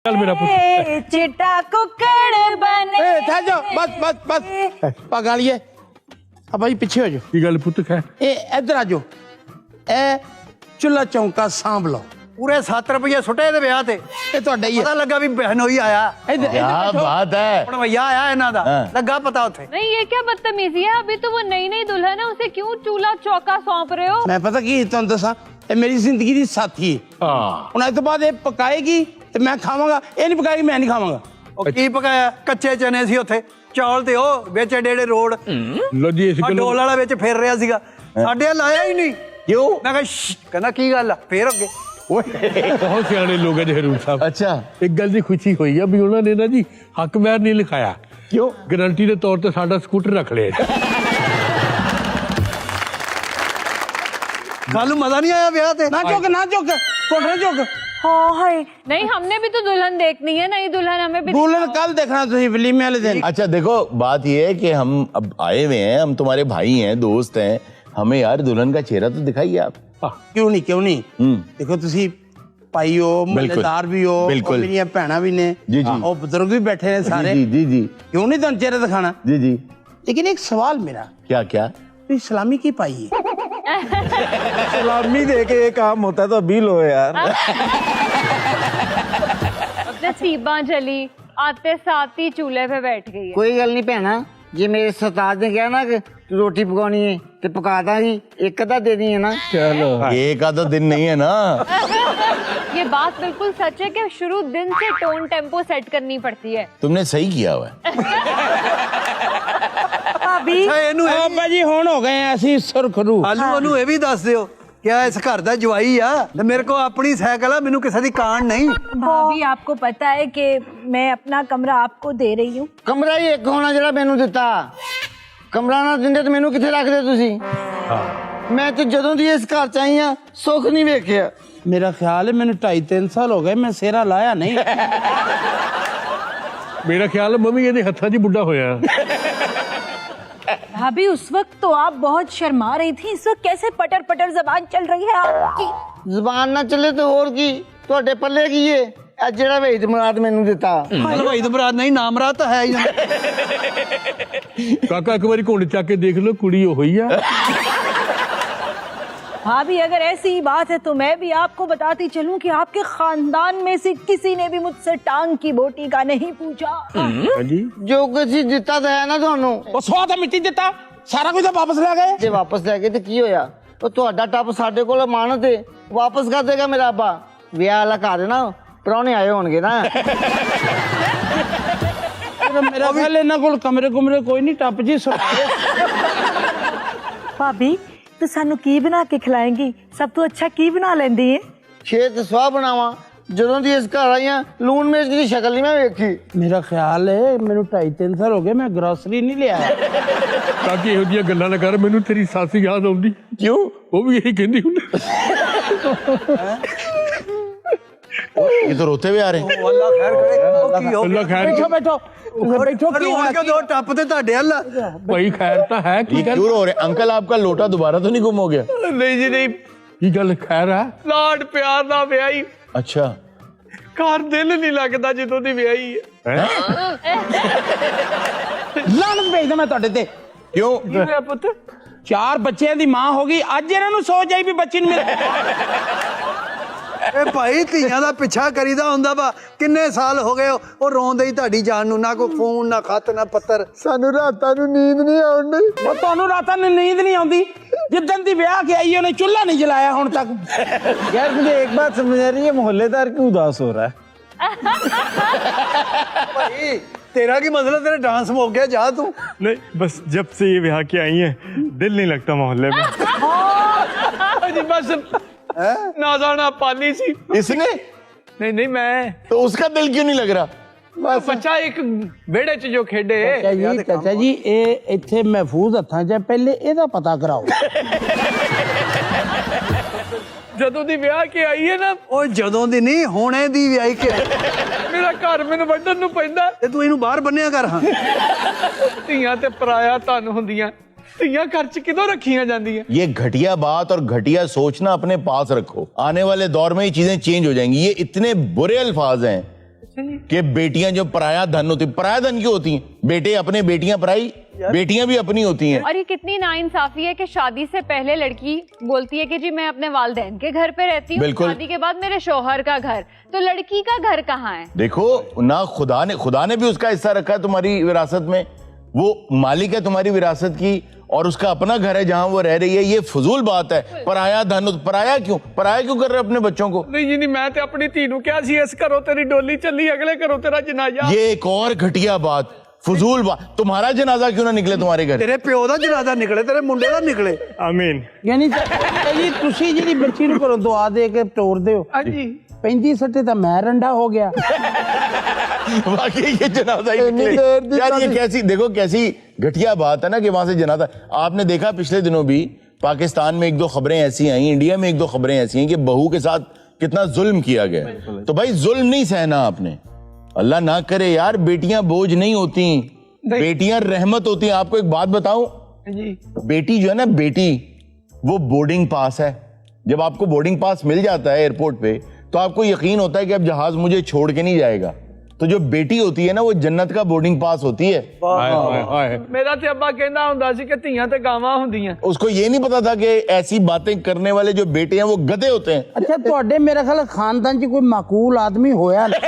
चल मेरा पुत्र चिट्टा कुकड़ बने ठहर जाओ, बस बस बस पग वालिए अब भाई पीछे हो जाओ। की गल पुत्र है इधर आ जाओ। ए चुल्ला चौंका सांभ लो। पूरे 7 रुपये सुटे ਇਹਦੇ ਵਿਆਹ ਤੇ ਇਹ ਤੁਹਾਡਾ ਹੀ ਹੈ। ਪਤਾ ਲੱਗਾ ਵੀ ਬਹਿਨੋਈ ਆਇਆ इधर क्या बात है। ਹੁਣ ਭਈਆ ਆਇਆ ਇਹਨਾਂ ਦਾ ਲੱਗਾ ਪਤਾ ਉੱਥੇ नहीं ये क्या बदतमीजी है, अभी तो वो नई नई दुल्हन है, उसे क्यों चूल्हा चौका सौंप रहे हो? मैं पता की ਤੁਹਾਨੂੰ ਦੱਸਾਂ ਇਹ ਮੇਰੀ ਜ਼ਿੰਦਗੀ ਦੀ ਸਾਥੀ ਹੈ। हाँ ਹੁਣ ਇਸ ਤੋਂ ਬਾਅਦ ਇਹ ਪਕਾਏਗੀ ਤੇ ਮੈਂ ਖਾਵਾਂਗਾ, ਇਹ ਨਹੀਂ ਪਕਾਏਗੀ ਮੈਂ ਨਹੀਂ ਖਾਵਾਂਗਾ। ਉਹ ਕੀ ਪਕਾਇਆ ਕੱਚੇ ਚਨੇ ਸੀ ਉੱਥੇ ਚੌਲ ਤੇ ਉਹ ਵਿੱਚ ਡੇੜੇ ਰੋਡ लो जी इस ਆ गल ਡੋਲ ਵਾਲਾ ਵਿੱਚ ਫਿਰ ਰਿਹਾ ਸੀਗਾ ਸਾਡੇ ਵੱਲ ਆਇਆ ਹੀ ਨਹੀਂ क्यों? ਮੈਂ ਕਿਹਾ ਸ਼ਸ਼, ਕਹਿੰਦਾ ਕੀ ਗੱਲ ਆ ਫੇਰ ਅੱਗੇ बहुत सियाने लोग हैं जहरूर साहब। अच्छा एक गल की खुशी हुई है भी उन्होंने ना जी हक मैर नहीं लिखाया, क्यों? गारंटी के तौर पर साडा स्कूटर रख लिया। ਸਾਨੂੰ ਮਜ਼ਾ ਨਹੀਂ ਆਇਆ ਵਿਆਹ ਤੇ ਨਾ ਚੁੱਕ ਨਾ ਚੁੱਕ ਕੋਠੇ ਚੁੱਕ। हाँ हाय नहीं हमने भी तो दुल्हन देखनी है, नई दुल्हन हमें भी दुल्हन कल देखना तुझे वलीमे वाले दिन। अच्छा देखो बात ये है कि हम अब आए हुए हैं, हम तुम्हारे भाई हैं, दोस्त हैं, हमें यार दुल्हन का चेहरा तो दिखाइए आप। क्यों नहीं क्यों नहीं देखो तुसी भाई हो, मजेदार भी हो, बिल्कुल। और मेरी भैणा भी ने जी, जी। और बुजुर्ग भी बैठे हैं सारे। जी जी जी क्यों नहीं तुम चेहरा दिखाना? जी जी लेकिन एक सवाल मेरा, क्या क्या? तो सलामी की पाई है? सलामी दे के ये काम होता है तो अभी लो यार। नसीबा जली आते साथ ही चूल्हे पे बैठ गई है। कोई गल नहीं भैना, जे मेरे सरताज ने कहा ना कि रोटी पकानी है तो पका दांगी, एक अद्धा दे दी है ना। चलो एक आधा दिन नहीं है ना। ये बात बिल्कुल सच है कि शुरू दिन से टोन टेम्पो सेट करनी पड़ती है। तुमने सही किया हुआ है। भाभी ਅੱਛਾ ਇਹਨੂੰ ओ भाजी हुण हो गए हैं ਅਸੀਂ सुरखरू। ਆਲੂ ਉਹਨੂੰ ਇਹ ਵੀ ਦੱਸ ਦਿਓ ਕਿਆ ਇਸ ਘਰ ਦਾ ਜਵਾਈ ਆ ਤੇ ਮੇਰੇ ਕੋ ਆਪਣੀ ਸਾਈਕਲ ਆ, ਮੈਨੂੰ ਕਿਸੇ ਦੀ ਕਾਣ ਨਹੀਂ। भाभी आपको पता है कि मैं अपना कमरा आपको दे रही हूँ। कमरा ही एक होना जरा मैनू दिता, कमरा ना दिंदे तो मैनू किथे रखदे तुसी? मैं तो जदों दी इस घर च आई हां सुख नहीं वेखिया। मेरा ख्याल है मैंने 2.5-3 साल हो गए मैं सेरा लाया नहीं। मेरा ख्याल है मम्मी ये हथा च बुढ़ा होया। भाभी उस वक्त तो आप बहुत शर्मा रही थी, इस वक्त कैसे पटर पटर जबान चल रही है आपकी? ਜ਼ਬਾਨ ਨਾ ਚੱਲੇ ਤੇ ਹੋਰ ਕੀ ਤੁਹਾਡੇ ਪੱਲੇ ਕੀ ਏ? ਇਹ ਜਿਹੜਾ ਵੇਦ ਮੁਰਾਦ ਮੈਨੂੰ ਦਿੱਤਾ ਹਲਵਾਈ ਦੀ ਬਰਾਤ ਨਹੀਂ ਨਾਮ ਰਾਤ ਤਾਂ ਹੈ ਹੀ। काका एक बार घुंड चक के देख लो कुड़ी ओही है। भाभी अगर ऐसी ही बात है तो मैं भी आपको बताती चलूं कि आपके खानदान में से किसी ने भी मुझसे टांग की बोटी का नहीं पूछा। जी ਜੋ ਕੁਝ ਦਿੱਤਾ ਤਾਂ ਹੈ ਨਾ ਤੁਹਾਨੂੰ, ਉਹ ਸਵਾ ਤਾਂ ਮਿੱਟੀ ਦਿੱਤਾ, ਸਾਰਾ ਕੁਝ ਤਾਂ ਵਾਪਸ ਲੈ ਗਏ। ਜੇ ਵਾਪਸ ਲੈ ਗਏ ਤੇ ਕੀ ਹੋਇਆ? ਉਹ ਤੁਹਾਡਾ ਟੱਪ ਸਾਡੇ ਕੋਲ ਅਮਾਨਤ ਹੈ, ਵਾਪਸ ਕਰ ਦੇਗਾ ਮੇਰਾ ਅੱਬਾ। ਵਿਆਹ ਵਾਲਾ ਘਰ ਹੈ ਨਾ, ਪ੍ਰਾਹੁਣੇ ਆਏ ਹੋਣਗੇ ਨਾ। मेरा ख्याल ਇਹਨਾਂ ਕੋਲ ਕਮਰੇ ਕੁਮਰੇ ਕੋਈ ਨਹੀਂ, ਟੱਪ ਜੀ भाभी तो सानू की बना के खिलाएंगी? सब तो अच्छा की बना लेंदी है। ਛੇ ਤੇ ਸਵਾਹ ਬਣਾਵਾਂ, ਜਦੋਂ ਦੀ ਇਸ ਘਰ ਆਈਆਂ ਲੂਣ ਮਿਰਚ ਦੀ ਸ਼ਕਲ ਨਹੀਂ ਮੈਂ ਵੇਖੀ। मेरा ख्याल है मैंने 2.5-3 साल हो गए मैं ग्रोसरी नहीं लिया। काकी ਇਹੋ ਜਿਹੀਆਂ ਗੱਲਾਂ ਨਾ ਕਰ, ਮੈਨੂੰ ਤੇਰੀ ਸੱਸ ਯਾਦ ਆਉਂਦੀ। क्यों? ਉਹ ਵੀ ਇਹੀ ਕਹਿੰਦੀ ਹੁੰਦੀ। ये तो रोते हुए आ रहे हैं। ਉਹ ਅੱਲਾ ਖੈਰ ਕਰੇ ਉਹ ਕੀ ਹੋ ਅੱਲਾ ਖੈਰ बैठो बैठो बैठो की ਰੋਣ ਕੇ ਦੋ ਟੱਪ ਤੇ ਤੁਹਾਡੇ ਵੱਲ ਭਾਈ खैर ਤਾਂ ਹੈ ये ਕੀ ਗੱਲ? क्यों रो रहे हैं? अंकल आपका लोटा दोबारा तो नहीं गुम हो गया? ਨਹੀਂ ਜੀ ਨਹੀਂ, ਕੀ ਗੱਲ ਖੈਰ ਹੈ? ਲਾਡ ਪਿਆਰ ਦਾ ਵਿਆਹੀ अच्छा ਘਰ ਦਿਲ ਨਹੀਂ ਲੱਗਦਾ ਜਦੋਂ ਦੀ ਵਿਆਹੀ ਹੈ। ਲਾਨਤ ਭੇਜਦਾ ਮੈਂ ਤੁਹਾਡੇ ਤੇ। क्यों? ਕੀ ਹੋਇਆ ਪੁੱਤ? 4 ਬੱਚਿਆਂ ਦੀ ਮਾਂ ਹੋ ਗਈ, ਅੱਜ ਇਹਨਾਂ ਨੂੰ ਸੋਚ ਆਈ ਵੀ ਬੱਚੀ ਨੂੰ ਮੇਰੇ। ਇਹ ਭਾਈ ਧੀਆਂ ਦਾ ਪਿੱਛਾ ਕਰੀਦਾ ਹੁੰਦਾ ਵਾ। ਕਿੰਨੇ ਸਾਲ ਹੋ ਗਏ ਉਹ ਰੋਂਦੇ ਹੀ ਤੁਹਾਡੀ ਜਾਨ ਨੂੰ, ਨਾ ਕੋਈ ਫੋਨ ਨਾ ਖਤ ਨਾ ਪੱਤਰ। ਸਾਨੂੰ ਰਾਤਾਂ ਨੂੰ ਨੀਂਦ ਨਹੀਂ ਆਉਂਦੀ। ਉਹ ਤੁਹਾਨੂੰ ਰਾਤਾਂ ਨੂੰ ਨੀਂਦ ਨਹੀਂ ਆਉਂਦੀ? ਜਿੱਦਣ ਦੀ ਵਿਆਹ ਕੇ ਆਈ ਉਹਨੇ ਚੁੱਲ੍ਹਾ ਨਹੀਂ ਜਲਾਇਆ ਹੁਣ ਤੱਕ। यार मुझे एक बात समझ आ रही है, मोहल्लेदार क्यों उदास हो रहा है? ਭਾਈ ਤੇਰਾ ਕੀ ਮਸਲਾ? ਤੇਰਾ ਡਾਂਸ ਮੁੱਕ ਗਿਆ, ਜਾ ਤੂੰ। नहीं बस जब से ये ब्याह के आई है दिल नहीं लगता मोहल्ले में। जी बस ना जाना पाली सी। इसने? नहीं नहीं मैं तो उसका दिल क्यों नहीं लग रहा? बच्चा एक बेड़े च जो खेडे ਚਾਚਾ ਜੀ ਇਹ ਇੱਥੇ ਮਹਿਫੂਜ਼ ਹੱਥਾਂ 'ਚ ਹੈ, ਪਹਿਲੇ ਇਹਦਾ ਪਤਾ ਕਰਾਓ। ਜਦੋਂ ਦੀ ਵਿਆਹ ਕੇ ਆਈ ਹੈ ਨਾ, ਉਹ ਜਦੋਂ ਦੀ ਨਹੀਂ ਹੁਣੇ ਦੀ ਵਿਆਹੀ ਕੇ ਮੇਰਾ ਘਰ ਮੈਨੂੰ ਵੱਢਣ ਨੂੰ ਪੈਂਦਾ। ਤੇ ਤੂੰ ਇਹਨੂੰ ਬਾਹਰ ਬੰਨਿਆ ਕਰ। ਹਾਂ ਧੀਆਂ ਤੇ ਪਰਾਇਆ ਧਨ ਹੁੰਦੀਆਂ, ਧੀਆਂ ਘਰ ਚ ਕਿਦੋਂ ਰੱਖੀਆਂ ਜਾਂਦੀਆਂ? ये घटिया बात और घटिया सोचना अपने पास रखो, आने वाले दौर में ये चीजें चेंज हो जाएंगी। ये इतने बुरे अल्फाज हैं कि बेटियां जो पराया धन होती, पराया धन क्यों होती हैं? बेटे अपने, बेटियां पराई, बेटियां भी अपनी होती हैं। और ये कितनी नाइंसाफी है कि शादी से पहले लड़की बोलती है कि जी मैं अपने वालिदैन के घर पे रहती हूँ, बिल्कुल। शादी के बाद मेरे शौहर का घर, तो लड़की का घर कहाँ है? देखो ना, खुदा ने भी उसका हिस्सा रखा है तुम्हारी विरासत में, वो मालिक है तुम्हारी विरासत की, और उसका अपना घर है जहां वो रह रही है। ये फजूल बात है। पराया धन, पराया क्यों कर रहे हो अपने बच्चों को? नहीं जी नहीं, मैं ते अपनी धी नूं क्या सी, इस घरों तेरी डोली चली, अगले घरों तेरा जनाजा। ये एक और घटिया बात, फजूल बात। तुम्हारा जनाजा क्यों ना निकले तुम्हारे घर? ਤੇਰੇ ਪਿਓ ਦਾ ਜਨਾਜ਼ਾ ਨਿਕਲੇ, ਤੇਰੇ ਮੁੰਡੇ ਦਾ ਨਿਕਲੇ। आमीन। ਯਾਨੀ ਜੀ ਤੁਸੀਂ ਜਿਹੜੀ ਬੱਚੀ ਨੂੰ ਘਰੋਂ ਦੁਆ ਦੇ ਕੇ ਤੋਰਦੇ ਹੋ, ਹਾਂਜੀ। 35 ਸੱਟੇ ਤਾਂ ਮੈਂ ਰੰਡਾ ਹੋ ਗਿਆ। वाकई ये जनाजा ही निकले। यार ये कैसी, देखो कैसी घटिया बात है ना कि वहां से जनाजा। आपने देखा पिछले दिनों भी पाकिस्तान में एक दो खबरें ऐसी आई, इंडिया में एक दो खबरें ऐसी हैं कि बहू के साथ कितना जुल्म किया गया। तो भाई जुल्म नहीं सहना आपने, अल्लाह ना करे यार। बेटियां बोझ नहीं होती, बेटियां रहमत होती हैं। आपको एक बात बताऊं, बेटी जो है ना, बेटी वो बोर्डिंग पास है। जब आपको बोर्डिंग पास मिल जाता है एयरपोर्ट पे, तो आपको यकीन होता है कि अब जहाज मुझे छोड़ के नहीं जाएगा। तो जो बेटी होती है ना, वो जन्नत का बोर्डिंग पास होती है। मेरा ते अब्बा कहना हुंदा सी कि धीयां ते गावां हुंदियां। उसको ये नहीं पता था कि ऐसी बातें करने वाले जो बेटे हैं वो गधे होते हैं। ਅੱਛਾ ਤੁਹਾਡੇ ਮੇਰੇ ਖਿਆਲ ਖਾਨਦਾਨ 'ਚ ਕੋਈ ਮਾਕੂਲ ਆਦਮੀ ਹੋਇਆ ਨਾ?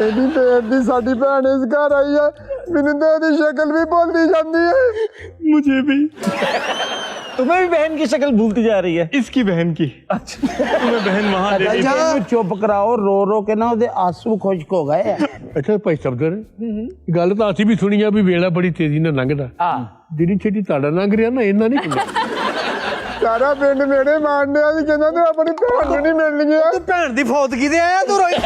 एडी देर दी साडी भैन इस घर आई है, मैनू तो एदी शक्ल भी भूलती जाती है। मुझे भी। तुम्हें भी बहन की शक्ल भूलती जा रही है। इसकी बहन की। अच्छा। तुम्हें बहन वहां दे दी। ਇਹਨੂੰ ਚੁੱਪ ਕਰਾਓ, ਰੋ ਰੋ ਕੇ ਨਾ ਉਹਦੇ ਆਂਸੂ ਖੁਸ਼ਕ ਹੋ ਗਏ ਆ। ਅੱਛਾ ਭਾਈ ਸਬਦਰ, ਗੱਲ ਤਾਂ ਅਸੀਂ ਵੀ ਸੁਣੀ ਆ ਵੀ ਵੇਲਾ ਬੜੀ ਤੇਜ਼ੀ ਨਾਲ ਲੰਘਦਾ। ਜਿਹੜੀ ਛੇਤੀ ਤੁਹਾਡਾ ਲੰਘ ਰਿਹਾ ਨਾ, ਇੰਨਾ ਨਹੀਂ ਹੁੰਦਾ। सारा पिंड मेरे मारने वाली कहना तो अपनी भैन नहीं मिलनी है। ਤੂੰ ਭੈਣ ਦੀ ਫੌਤਗੀ ਤੇ ਆਇਆ ਤੂੰ ਰੋਈ